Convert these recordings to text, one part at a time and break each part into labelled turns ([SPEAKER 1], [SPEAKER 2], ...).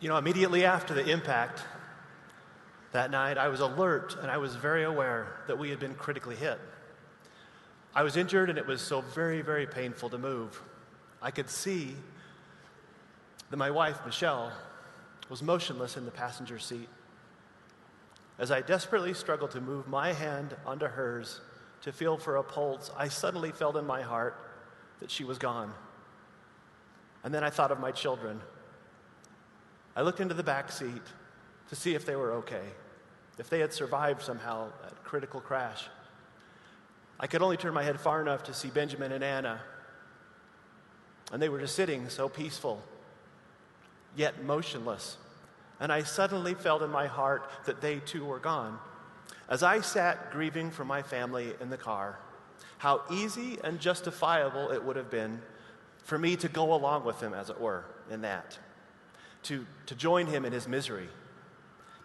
[SPEAKER 1] Immediately after the impact that night, I was alert and I was very aware that we had been critically hit. I was injured and it was so very, very painful to move. I could see that my wife, Michelle, was motionless in the passenger seat. As I desperately struggled to move my hand onto hers to feel for a pulse, I suddenly felt in my heart that she was gone. And then I thought of my children. I looked into the back seat to see if they were okay, if they had survived somehow that critical crash. I could only turn my head far enough to see Benjamin and Anna, and they were just sitting so peaceful, yet motionless. And I suddenly felt in my heart that they too were gone. As I sat grieving for my family in the car, how easy and justifiable it would have been for me to go along with him, as it were, in that. To join him in his misery,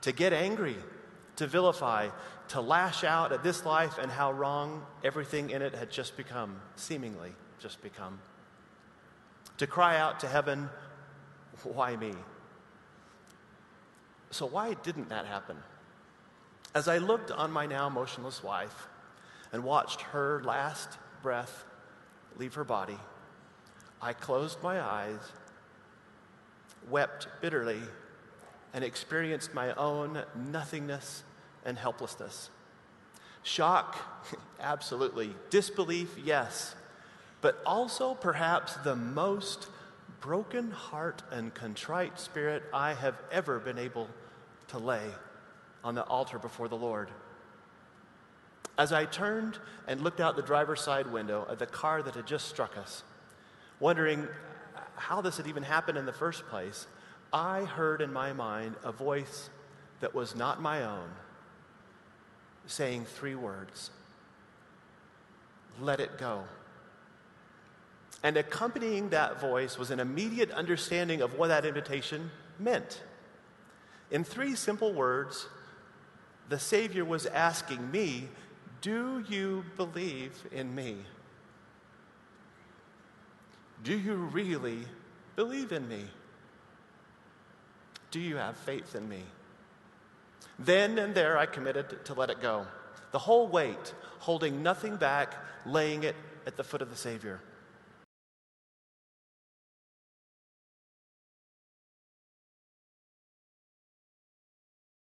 [SPEAKER 1] to get angry, to vilify, to lash out at this life and how wrong everything in it had just become, seemingly just become. To cry out to heaven, why me? So why didn't that happen? As I looked on my now motionless wife and watched her last breath leave her body, I closed my eyes, wept bitterly, and experienced my own nothingness and helplessness. Shock, absolutely. Disbelief, yes. But also perhaps the most broken heart and contrite spirit I have ever been able to lay on the altar before the Lord. As I turned and looked out the driver's side window at the car that had just struck us, wondering how this had even happened in the first place, I heard in my mind a voice that was not my own, saying 3 words: let it go. And accompanying that voice was an immediate understanding of what that invitation meant. In 3 simple words, the Savior was asking me, do you believe in me? Do you really believe in me? Do you have faith in me? Then and there I committed to let it go. The whole weight, holding nothing back, laying it at the foot of the Savior.